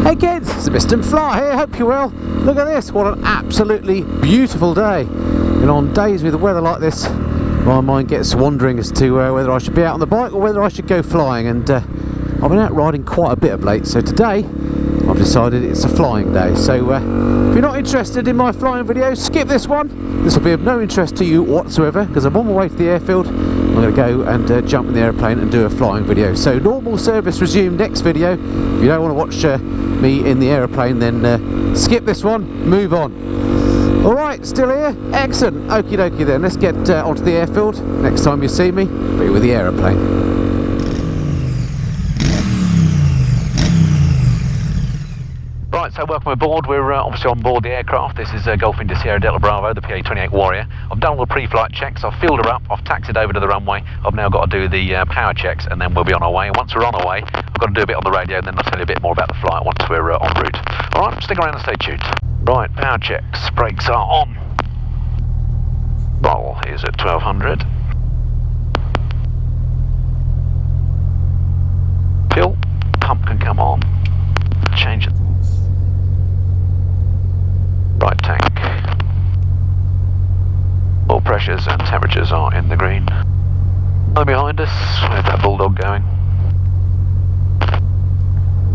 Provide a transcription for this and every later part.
Hey kids, it's Mr. Fly here, hope you're well. Look at this, what an absolutely beautiful day. And on days with the weather like this, my mind gets wandering as to whether I should be out on the bike or whether I should go flying. And I've been out riding quite a bit of late, so today I've decided it's a flying day. So if you're not interested in my flying videos, skip this one. This will be of no interest to you whatsoever, because I'm on my way to the airfield. I'm going to go and jump in the airplane and do a flying video. So normal service resumed next video. If you don't want to watch me in the aeroplane, then skip this one, move on. Alright, still here? Excellent. Okie dokie then, let's get onto the airfield. Next time you see me, be with the aeroplane. Right, so welcome aboard. We're obviously on board the aircraft. This is Golf India Sierra Delta Bravo, the PA28 Warrior. I've done all the pre-flight checks, I've filled her up, I've taxied over to the runway. I've now got to do the power checks and then we'll be on our way. Once we're on our way, I've got to do a bit on the radio and then I'll tell you a bit more about the flight once we're en route. Alright, stick around and stay tuned. Right, power checks, brakes are on. Throttle is at 1200. Fuel pump can come on. Change it. Right tank. All pressures and temperatures are in the green. Low behind us, where's that bulldog going?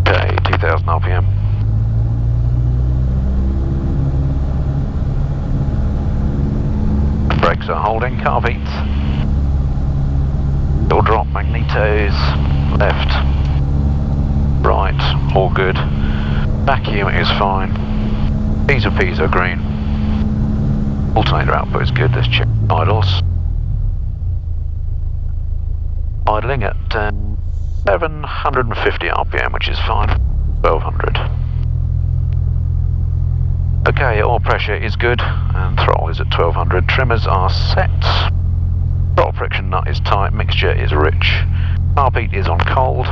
Okay, 2000 RPM. Brakes are holding, car beats. Door drop, magnetos, left, right, all good. Vacuum is fine. P's are green. Alternator output is good. Let's check idles. Idling at 750 RPM, which is fine. 1200. Okay, oil pressure is good and throttle is at 1200. Trimmers are set. Throttle friction nut is tight. Mixture is rich. Car beat is on cold.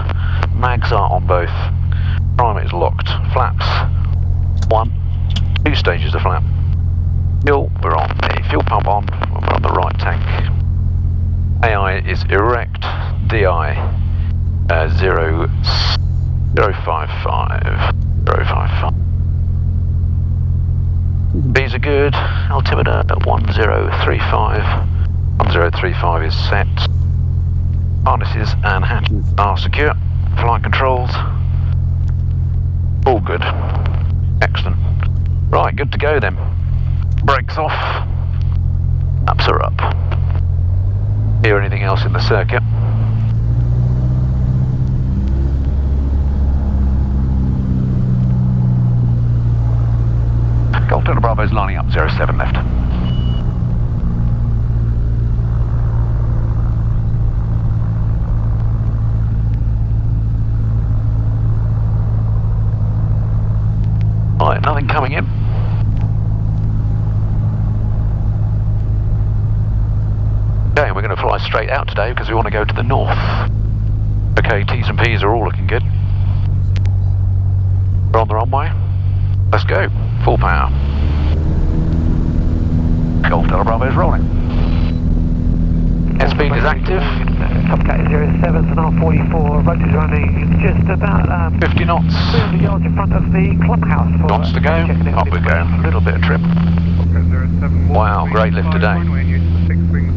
Mags are on both. Primer is locked. Flaps 1. 2 stages of flap. Fuel, we're on the fuel pump on, we're on the right tank. AI is erect. DI 055. B's are good. Altimeter at 1035. 1035 is set. Harnesses and hatches are secure. Flight controls, all good. Excellent. Right, good to go then. Brakes off. Laps are up. Hear anything else in the circuit? Golf Delta Bravo is lining up, 07 left. Right, nothing coming in. Okay, we're going to fly straight out today because we want to go to the north. Okay, T's and P's are all looking good. We're on the runway. Let's go. Full power. Golf Delta Bravo is rolling. Airspeed is active. Ducati 07 and R44, road is running just about 50 knots. 300 yards in front of the clubhouse. Knots to go. Up we go. A little bit of trim. Wow, great lift today.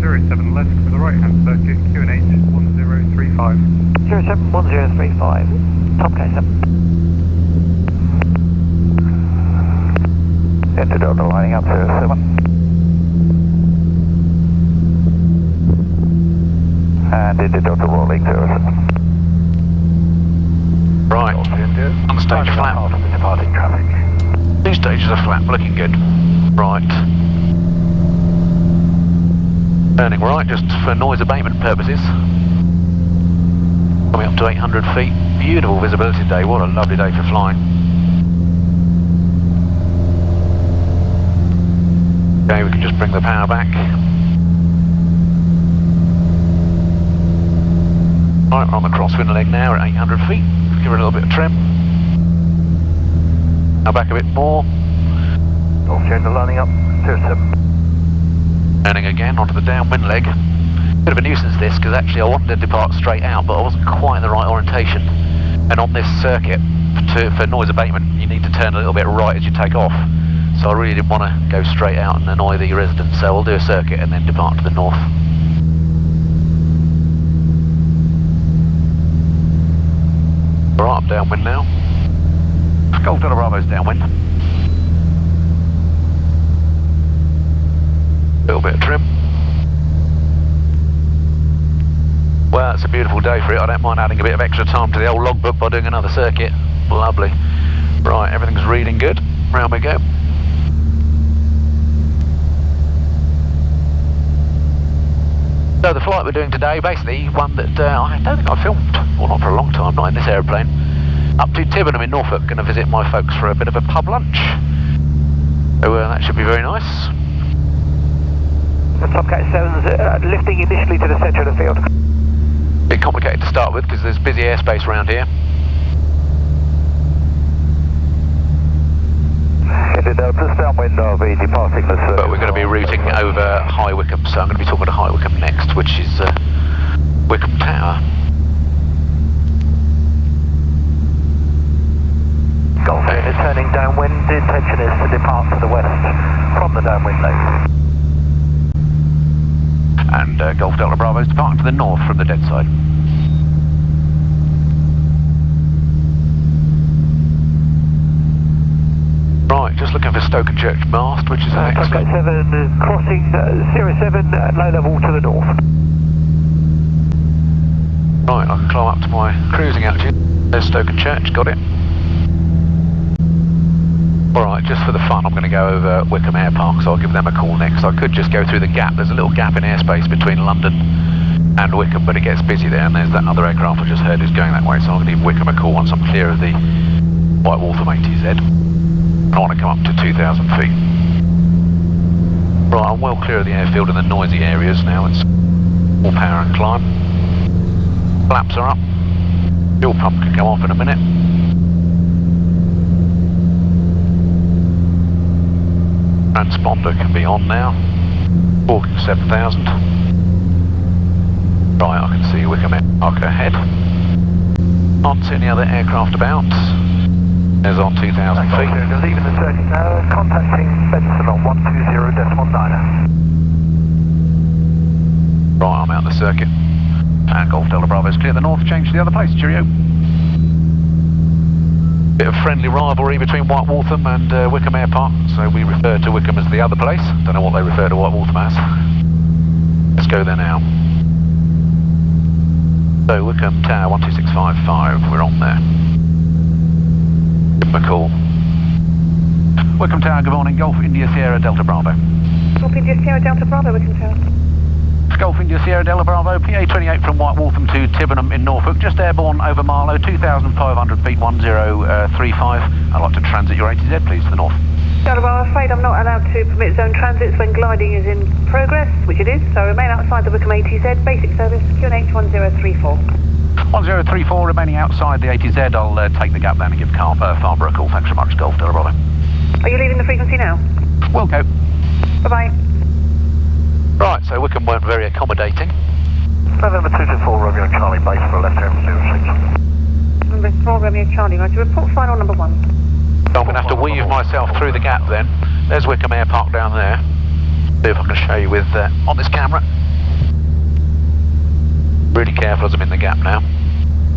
07 left for the right hand circuit, QNH 1035. 071035, Top K7. Enter Delta lining up 07. And into Delta rolling 07. Right, on the stage flap. Departing traffic. 2 stages of flap, looking good. Right. Turning right, just for noise abatement purposes. Coming up to 800 feet. Beautiful visibility today. What a lovely day for flying. Okay, we can just bring the power back. Right, we're on the crosswind leg now at 800 feet. Give her a little bit of trim. Now back a bit more. Golf Delta lining up 07. Turning again onto the downwind leg. Bit of a nuisance this, because actually I wanted to depart straight out, but I wasn't quite in the right orientation. And on this circuit, for noise abatement, you need to turn a little bit right as you take off. So I really didn't want to go straight out and annoy the residents, so we'll do a circuit and then depart to the north. Right, I'm downwind now. Golf Delta Bravo's downwind. Little bit of trim. Well, it's a beautiful day for it. I don't mind adding a bit of extra time to the old logbook by doing another circuit. Lovely. Right, everything's reading good. Round we go. So the flight we're doing today, basically one that I don't think I've filmed, well not for a long time, not in this aeroplane. Up to Tibenham in Norfolk, going to visit my folks for a bit of a pub lunch. So that should be very nice. The Tomcat 7's lifting initially to the centre of the field. Bit complicated to start with because there's busy airspace around here. Headed just downwind of the departing the circle. But we're going to be routing over High Wycombe, so I'm going to be talking to High Wycombe next, which is Wycombe Tower. Golf is turning downwind. The intention is to depart to the west from the downwind lane. And Golf Delta Bravo is departing to the north from the dead side. Right, just looking for Stoke and Church mast, which is excellent. Tomcat 7 crossing Sierra 7 at low level to the north. Right, I can climb up to my cruising altitude. There's Stoke and Church, got it. Alright, just for the fun, I'm going to go over Wycombe Air Park, so I'll give them a call next. I could just go through the gap. There's a little gap in airspace between London and Wycombe, but it gets busy there, and there's that other aircraft I just heard is going that way, so I'm going to give Wycombe a call once I'm clear of the White Waltham ATZ. I want to come up to 2,000 feet. Right, I'm well clear of the airfield and the noisy areas now. It's all power and climb. Flaps are up. Fuel pump can come off in a minute. Transponder can be on now. Walking 7,000. Right, I can see Wycombe Park ahead. Can't see any other aircraft about. There's on 2,000 feet. Leaving the circuit now, contacting Benson on 120.9. Right, I'm out the circuit. And Golf Delta Bravo's clear the north, change to the other place. Cheerio. Bit of friendly rivalry between White Waltham and Wycombe Air Park, so we refer to Wycombe as the other place. Don't know what they refer to White Waltham as. Let's go there now. So Wycombe Tower 12655, we're on there. Give them a call. Wycombe Tower, good morning. Golf India Sierra Delta Bravo. Golf India Sierra Delta Bravo, Wycombe Tower. Golf India Sierra Delta Bravo, PA28 from White Waltham to Tibenham in Norfolk, just airborne over Marlow, 2,500 feet, 1035. I'd like to transit your ATZ, please, to the north. Delta Bravo, I'm afraid I'm not allowed to permit zone transits when gliding is in progress, which it is, so remain outside the Wycombe ATZ, basic service, QNH 1034. 1034, remaining outside the ATZ, I'll take the gap then and give Farnborough a call. Thanks so much, Golf Delta Bravo. Are you leaving the frequency now? We'll go. Bye-bye. Right, so Wycombe weren't very accommodating. November 224, Romeo Charlie, base for left hand 06. Number 4, Romeo Charlie, right, to report final number 1. So I'm going to have to weave myself through the gap then. There's Wycombe Air Park down there. See if I can show you with on this camera. Really careful as I'm in the gap now.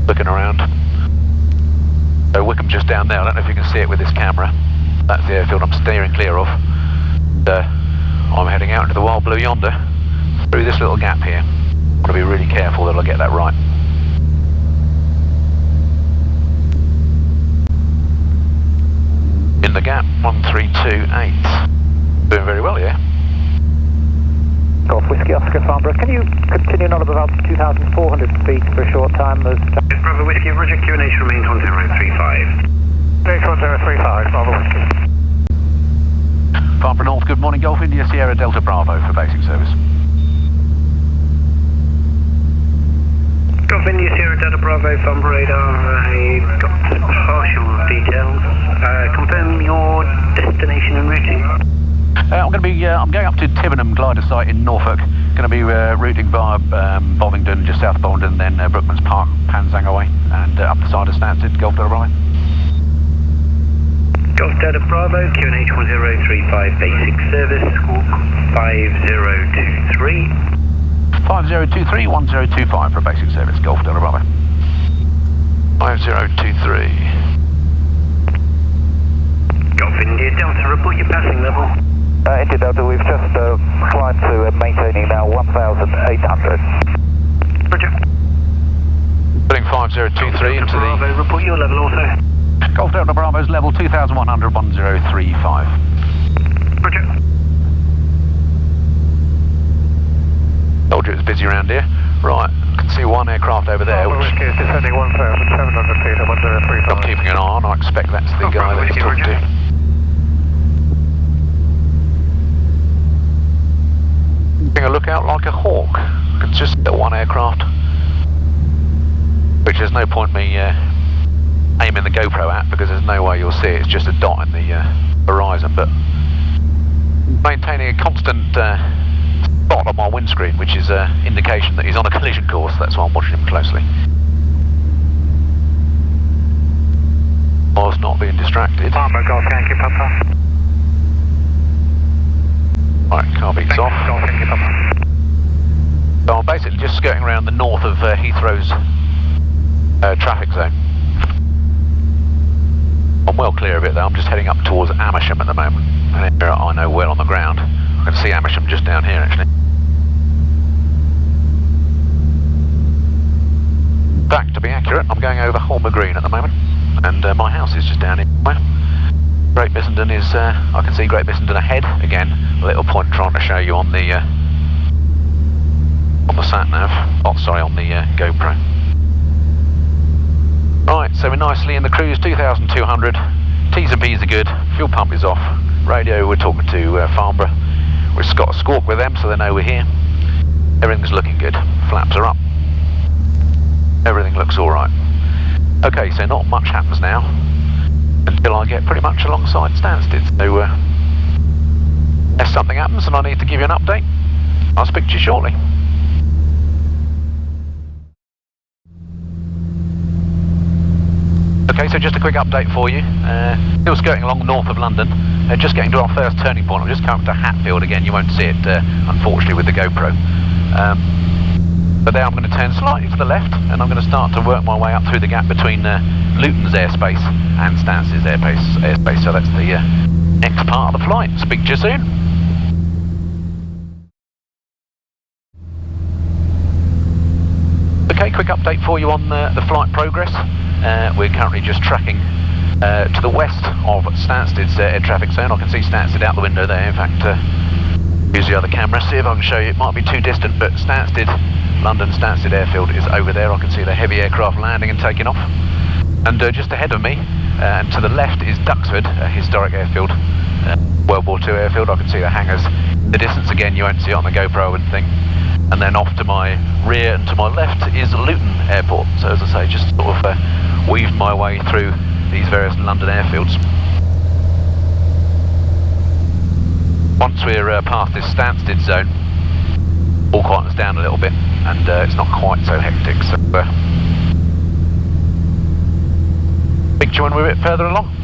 Looking around. So Wycombe just down there. I don't know if you can see it with this camera. That's the airfield I'm steering clear of. I'm heading out into the wild blue yonder through this little gap here. I've got to be really careful that I get that right. In the gap, 1328. Doing very well here. Golf Whiskey Oscar Farnborough, can you continue on about 2,400 feet for a short time? Bravo Whiskey, Roger, QNH remains 1035. QNH 1035, Bravo Whiskey. Farnborough North, good morning, Golf India Sierra Delta Bravo for basic service. Golf India Sierra Delta Bravo, Farnborough radar, I got partial details. Confirm your destination and routing. I'm going up to Tibenham glider site in Norfolk. Going to be routing via Bovingdon, just south of Bovingdon, then Brookman's Park, Panigale way, and up the side of Stansted, Golf Delta Bravo. Delta Bravo, QNH 1035 basic service, squawk 5023. 5023, 1025 for basic service, Golf Delta Bravo. 5023. Golf India Delta, report your passing level. India Delta, we've just climbed to maintaining now 1,800. Roger. Putting 5023 into Bravo, the... report your level also. Golf Delta Bravo's level 2100, 1035. Roger. Told you it was busy around here. Right, I can see one aircraft over there, which Whiskey is descending 1,700 feet at 1035. I'm keeping an eye on. I expect that's the guy that he's talking to. Keeping a lookout like a hawk. It's just one aircraft, which there's no point me aiming the GoPro at, because there's no way you'll see it. It's just a dot in the horizon, but maintaining a constant spot on my windscreen, which is an indication that he's on a collision course. That's why I'm watching him closely. Whilst not being distracted. Papa, Golf Yankee Papa. Right, car beats off. Golf Yankee Papa. So I'm basically just skirting around the north of Heathrow's traffic zone. I'm well clear of it though. I'm just heading up towards Amersham at the moment. And here I know well on the ground. I can see Amersham just down here actually. In fact, to be accurate, I'm going over Holmer Green at the moment, and my house is just down here. Great Bissenden is, I can see Great Bissenden ahead. Again, a little point trying to show you on the sat nav. Oh, sorry, on the GoPro. Right, so we're nicely in the cruise, 2,200. T's and P's are good. Fuel pump is off. Radio, we're talking to Farnborough. We've got a squawk with them, so they know we're here. Everything's looking good. Flaps are up. Everything looks all right. Okay, so not much happens now until I get pretty much alongside Stansted. So if something happens and I need to give you an update, I'll speak to you shortly. Okay, so just a quick update for you. Still skirting along north of London. Just getting to our first turning point. I'm just coming up to Hatfield again. You won't see it, unfortunately, with the GoPro. But there I'm going to turn slightly to the left, and I'm going to start to work my way up through the gap between Luton's airspace and Stansted's airspace. So that's the next part of the flight. Speak to you soon. Okay, quick update for you on the flight progress. We're currently just tracking to the west of Stansted's air traffic zone. I can see Stansted out the window there. In fact, use the other camera, see if I can show you. It might be too distant, but Stansted, London Stansted Airfield is over there. I can see the heavy aircraft landing and taking off. And just ahead of me, and to the left, is Duxford, a historic airfield, World War II airfield. I can see the hangars. The distance again, you won't see it on the GoPro, I wouldn't think. And then off to my rear and to my left is Luton Airport. So as I say, just sort of weaved my way through these various London airfields. Once we're past this Stansted zone, all quietens down a little bit, and it's not quite so hectic. So speak to you when we're a bit further along.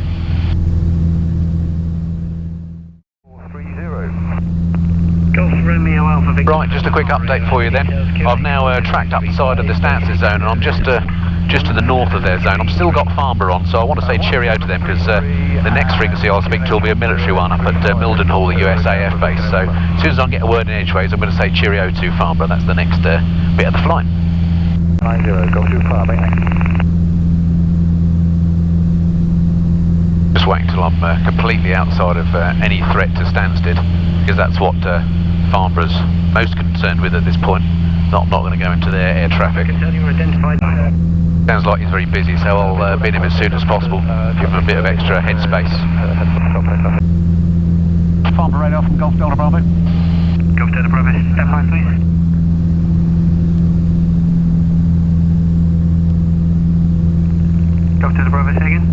Right, just a quick update for you then. I've now tracked up the side of the Stansted zone, and I'm just to the north of their zone. I've still got Farnborough on, so I want to say cheerio to them, because the next frequency I'll speak to will be a military one up at Mildenhall, the USAF base. So as soon as I get a word in edgeways, I'm going to say cheerio to Farnborough. That's the next bit of the flight. 90, go too far, mate. Just waiting until I'm completely outside of any threat to Stansted, because that's what Farnborough's most concerned with at this point. Not going to go into their air traffic. Sounds like he's very busy, so I'll bin him as soon as possible. Give him a bit of extra headspace. Farnborough radar from Golf Delta Bravo. Golf Delta Bravo, stand by please. Golf Delta Bravo, say again.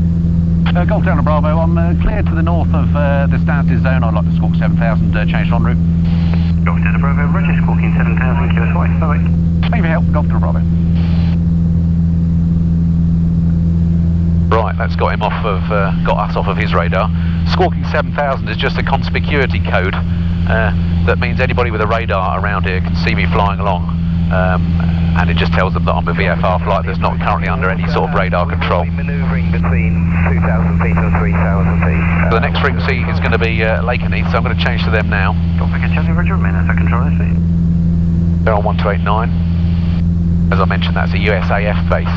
Golf Delta Bravo, I'm clear to the north of the Stansted zone. I'd like to squawk 7000, change en route. Golf Delta Bravo, Roger, squawking 7000, QSY, bye-bye. Thank you for your help, Golf Delta Bravo. Right, that's got him off of, got us off of his radar. Squawking 7000 is just a conspicuity code. That means anybody with a radar around here can see me flying along, and it just tells them that I'm a VFR flight that's not currently under any sort of radar control. Manoeuvring between 2,000 feet and 3,000 feet. So the next frequency is going to be Lakenheath, so I'm going to change to them now. Don't forget Charlie Roger, minutes, I control this feet. They're on 1289. As I mentioned, that's a USAF base.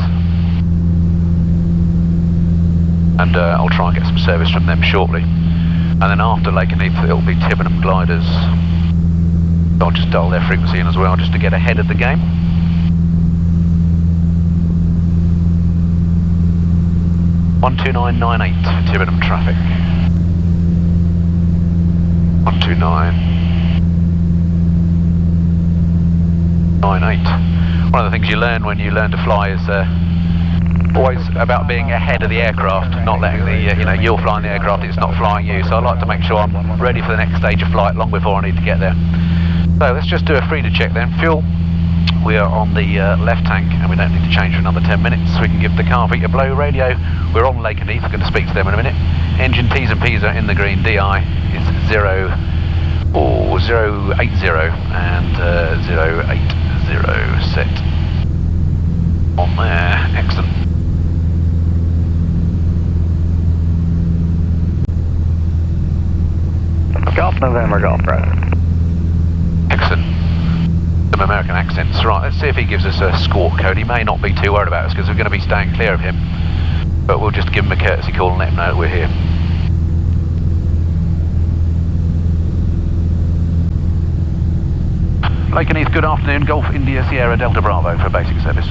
And I'll try and get some service from them shortly. And then after Lakenheath, it'll be Tibenham gliders. I'll just dial their frequency in as well, just to get ahead of the game. (12998) for Tibenham traffic. 12998. One of the things you learn when you learn to fly is always about being ahead of the aircraft, not letting the, you're flying the aircraft, it's not flying you. So I like to make sure I'm ready for the next stage of flight long before I need to get there. So let's just do a Frida check then. Fuel, we are on the left tank and we don't need to change for another 10 minutes. So we can give the car feet a blow. Radio, we're on Lakenheath, I'm going to speak to them in a minute. Engine T's and P's are in the green. DI is 080 and 080 set on there. Excellent. Golf November, Golf Brother. Excellent. Some American accents. Right, let's see if he gives us a squawk code. He may not be too worried about us because we're going to be staying clear of him. But we'll just give him a courtesy call and let him know that we're here. Lakenheath, good afternoon. Golf India Sierra Delta Bravo for basic service.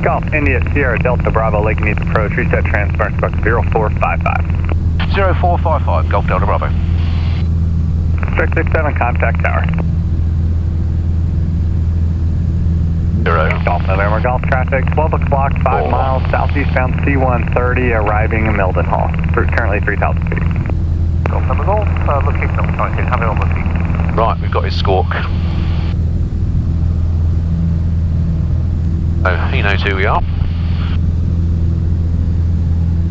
Golf India Sierra Delta Bravo, Lakenheath approach, reset transfer, spark 0455. 0455, Golf Delta Bravo. 667, contact tower. 0. Golf November, Golf traffic, 12 o'clock, 5 miles, southeastbound C130, arriving in Mildenhall. Currently 3,000 feet. Golf November Golf, location number 19, have it on the feet. Right, we've got his squawk. Oh, he knows who we are.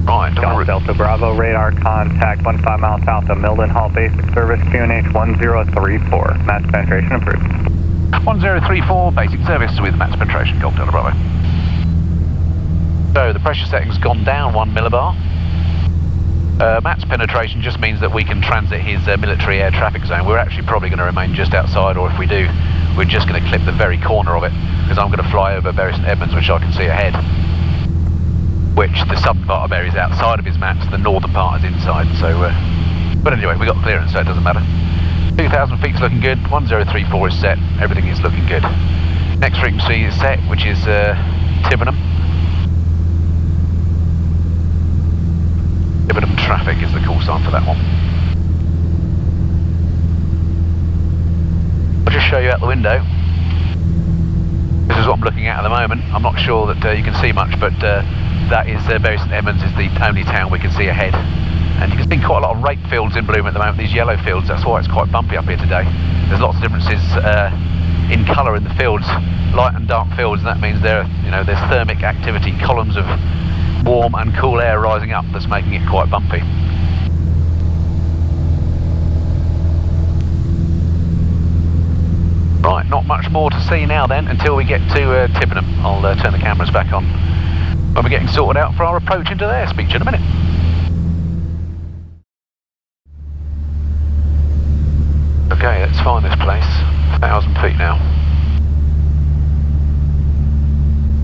Right, Golf Delta Bravo, radar contact 15 miles south of Mildenhall, basic service, QNH 1034, mass penetration approved. 1034, basic service with max penetration, Golf Delta Bravo. So the pressure setting's gone down 1 millibar. Max penetration just means that we can transit his military air traffic zone. We're actually probably going to remain just outside, or if we do, we're just going to clip the very corner of it, because I'm going to fly over Bury St Edmunds, which I can see ahead. Which the southern part of Bury is outside of his maps, the northern part is inside. So, but anyway, we got clearance, so it doesn't matter. 2,000 feet's looking good. 1034 is set. Everything is looking good. Next frequency is set, which is Tibenham. Tibenham traffic is the call sign for that one. I'll just show you out the window. This is what I'm looking at the moment. I'm not sure that you can see much, but that is Bury St Edmunds is the only town we can see ahead. And you can see quite a lot of rape fields in bloom at the moment, these yellow fields. That's why it's quite bumpy up here today. There's lots of differences in colour in the fields, light and dark fields, and that means there's thermic activity, columns of warm and cool air rising up that's making it quite bumpy. Right, not much more to see now then until we get to Tibenham. I'll turn the cameras back on when we're getting sorted out for our approach into there. Speak to you in a minute. Okay, let's find this place. 1,000 feet now.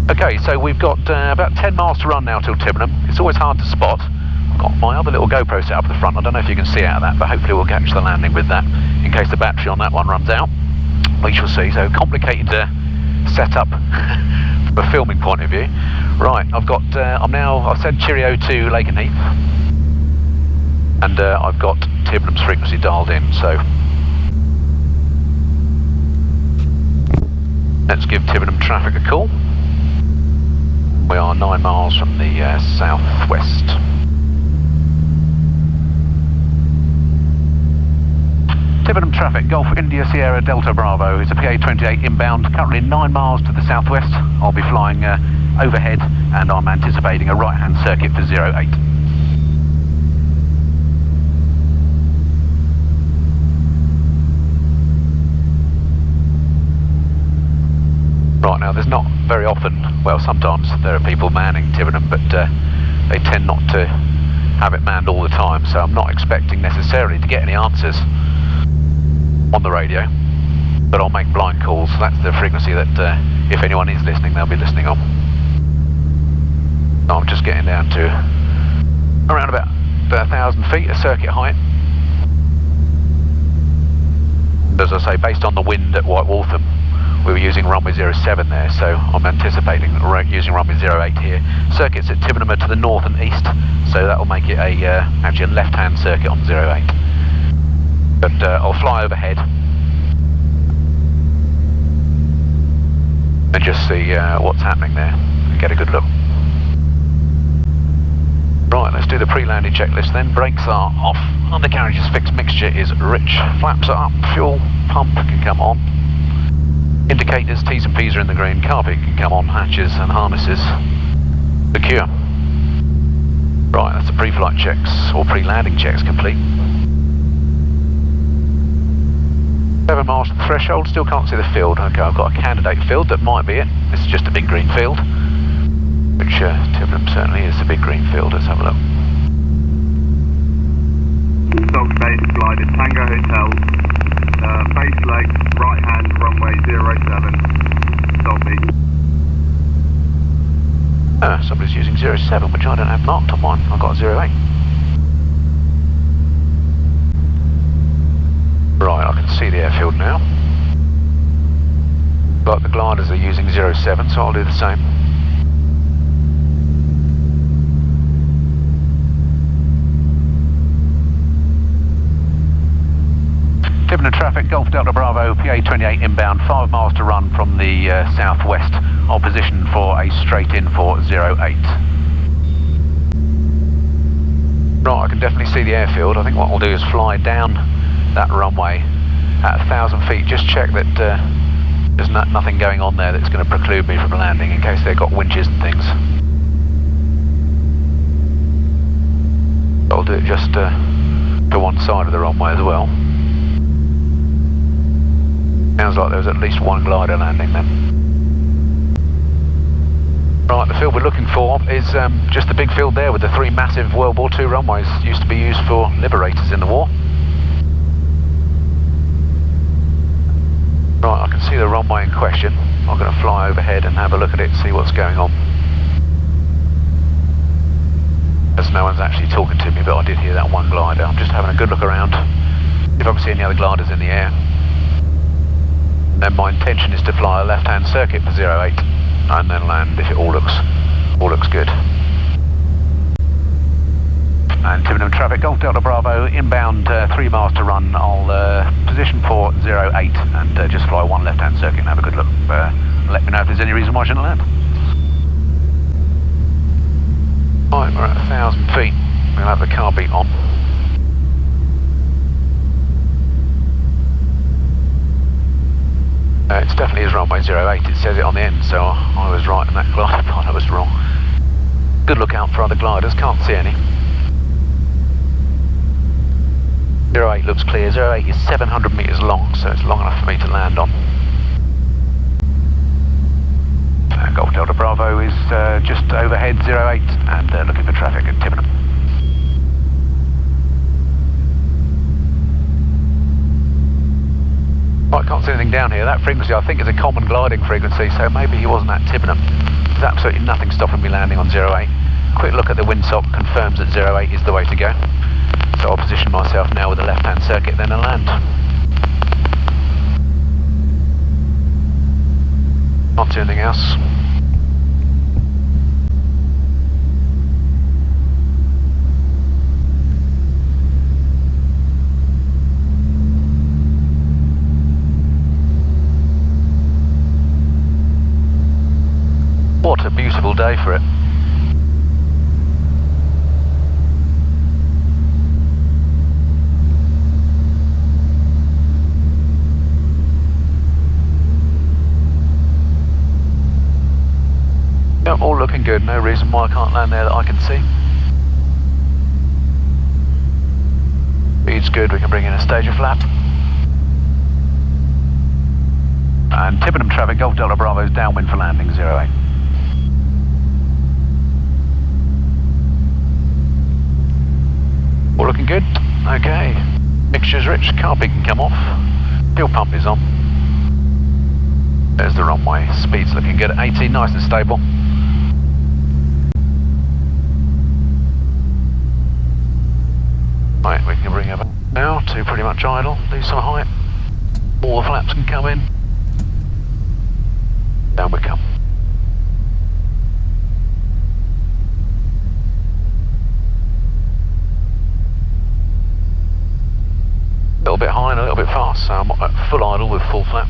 Okay, so we've got about 10 miles to run now till Tibenham. It's always hard to spot. I've got my other little GoPro set up at the front. I don't know if you can see out of that, but hopefully we'll catch the landing with that in case the battery on that one runs out. We shall see. So complicated setup from a filming point of view. Right, I've said cheerio to Lakenheath, and I've got Tibenham's frequency dialed in. So let's give Tibenham traffic a call. We are 9 miles from the southwest. Tibenham traffic, Golf India Sierra Delta Bravo. It's a PA28 inbound, currently 9 miles to the southwest. I'll be flying overhead and I'm anticipating a right-hand circuit for 08. Right, now there's not very often, well sometimes there are people manning Tibenham, but they tend not to have it manned all the time, so I'm not expecting necessarily to get any answers on the radio, but I'll make blind calls. That's the frequency that if anyone is listening, they'll be listening on. So I'm just getting down to around about 1,000 feet, a circuit height. As I say, based on the wind at White Waltham, we were using runway 07 there, so I'm anticipating using runway 08 here. Circuits at Tibenham are to the north and east, so that will make it actually a left-hand circuit on 08. But I'll fly overhead and just see what's happening there and get a good look. Right, let's do the pre-landing checklist then. Brakes are off, undercarriage is fixed, mixture is rich, flaps are up, fuel pump can come on. Indicators, T's and P's are in the green, carpet can come on, hatches and harnesses secure. Right, that's the pre-flight checks, or pre-landing checks complete. 7 miles to the threshold, still can't see the field. Okay, I've got a candidate field, that might be it. This is just a big green field, which Tibenham certainly is a big green field. Let's have a look. Stock base, glided, Tango Hotel, base leg, right hand, runway 07, Dolby. Somebody's using 07, which I don't have marked on mine. I've got 08. Right, I can see the airfield now. But the gliders are using 07, so I'll do the same. Tibenham traffic, Golf Delta Bravo, PA28 inbound, 5 miles to run from the southwest. I'll position for a straight in for 08. Right, I can definitely see the airfield. I think what we'll do is fly down that runway at 1,000 feet. Just check that there's nothing going on there that's going to preclude me from landing in case they've got winches and things. I'll do it just to one side of the runway as well. Sounds like there was at least one glider landing then. Right, the field we're looking for is just the big field there with the 3 massive World War II runways. Used to be used for liberators in the war. Right, I can see the runway in question. I'm going to fly overhead and have a look at it and see what's going on. As no one's actually talking to me, but I did hear that one glider. I'm just having a good look around, if I can see any other gliders in the air. Then my intention is to fly a left-hand circuit for 08 and then land if it all looks good. And Tibenham traffic, Golf Delta Bravo, inbound 3 miles to run. I'll position for 08 and just fly one left-hand circuit and have a good look. Let me know if there's any reason why I shouldn't land. Right, we're at 1,000 feet. We'll have the car beat on. It definitely is runway 08, it says it on the end, so I was right and that glider part I was wrong. Good look out for other gliders, can't see any. 08 looks clear. 08 is 700 metres long, so it's long enough for me to land on. Golf Delta Bravo is just overhead 08 and looking for traffic at Tibenham. I can't see anything down here. That frequency I think is a common gliding frequency, so maybe he wasn't at Tibenham. There's absolutely nothing stopping me landing on 08. Quick look at the windsock confirms that 08 is the way to go. So I'll position myself now with the left-hand circuit then and land. Can't see anything else. What a beautiful day for it. Yep, all looking good. No reason why I can't land there that I can see. Speed's good. We can bring in a stager flap. And Tibenham traffic, Golf Delta Bravo's downwind for landing, 08. All looking good. Okay. Mixture's rich. Carpet can come off. Fuel pump is on. There's the runway. Speed's looking good. 18, nice and stable. Right, we can bring it now to pretty much idle. Lose some height. All the flaps can come in. Down we come. A little bit high and a little bit fast, so I'm at full idle with full flap.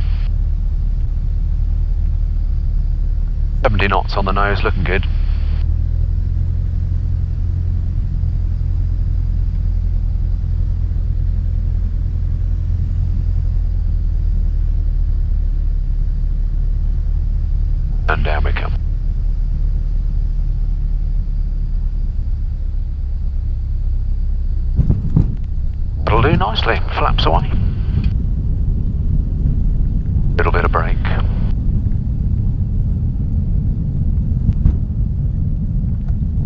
70 knots on the nose, looking good. And down we come. It'll do nicely, flaps away. Little bit of brake.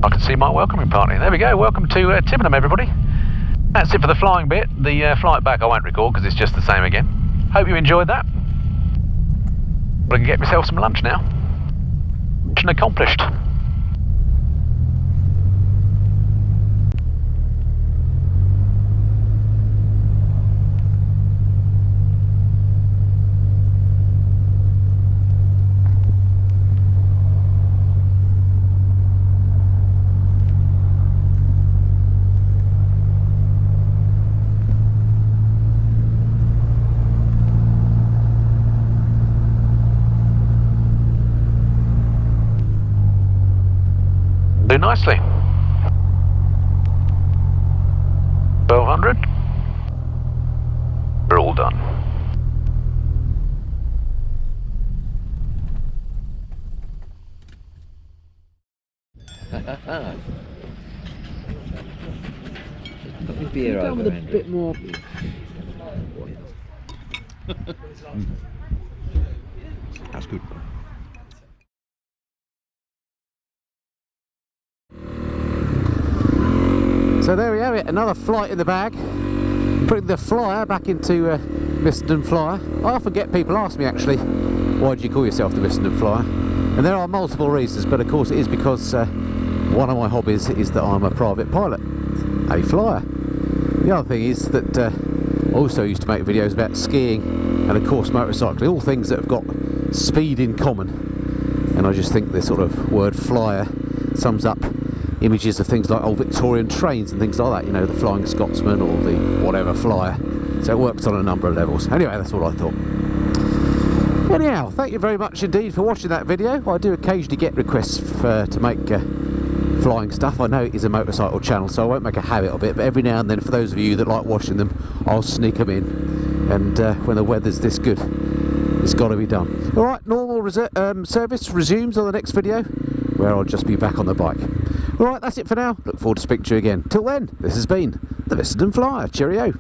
I can see my welcoming party. There we go, welcome to Tibenham, everybody. That's it for the flying bit. The flight back I won't record because it's just the same again. Hope you enjoyed that. I can get myself some lunch now. Mission accomplished. Do nicely. 1200. We're all done. Put your beer over, with a bit more. That's good. So there we have it, another flight in the bag. Putting the flyer back into Missenden Flyer. I often get people ask me actually, why do you call yourself the Missenden Flyer? And there are multiple reasons, but of course it is because one of my hobbies is that I'm a private pilot, a flyer. The other thing is that I also used to make videos about skiing and of course motorcycling, all things that have got speed in common. And I just think the sort of word flyer sums up images of things like old Victorian trains and things like that, you know, the Flying Scotsman or the whatever flyer. So it works on a number of levels. Anyway, that's what I thought. Anyhow, thank you very much indeed for watching that video. I do occasionally get requests to make flying stuff. I know it is a motorcycle channel, so I won't make a habit of it, but every now and then, for those of you that like watching them, I'll sneak them in. And when the weather's this good, it's got to be done. Alright, normal service resumes on the next video, where I'll just be back on the bike. Alright, that's it for now. Look forward to speaking to you again. Till then, this has been the Missenden Flyer. Cheerio.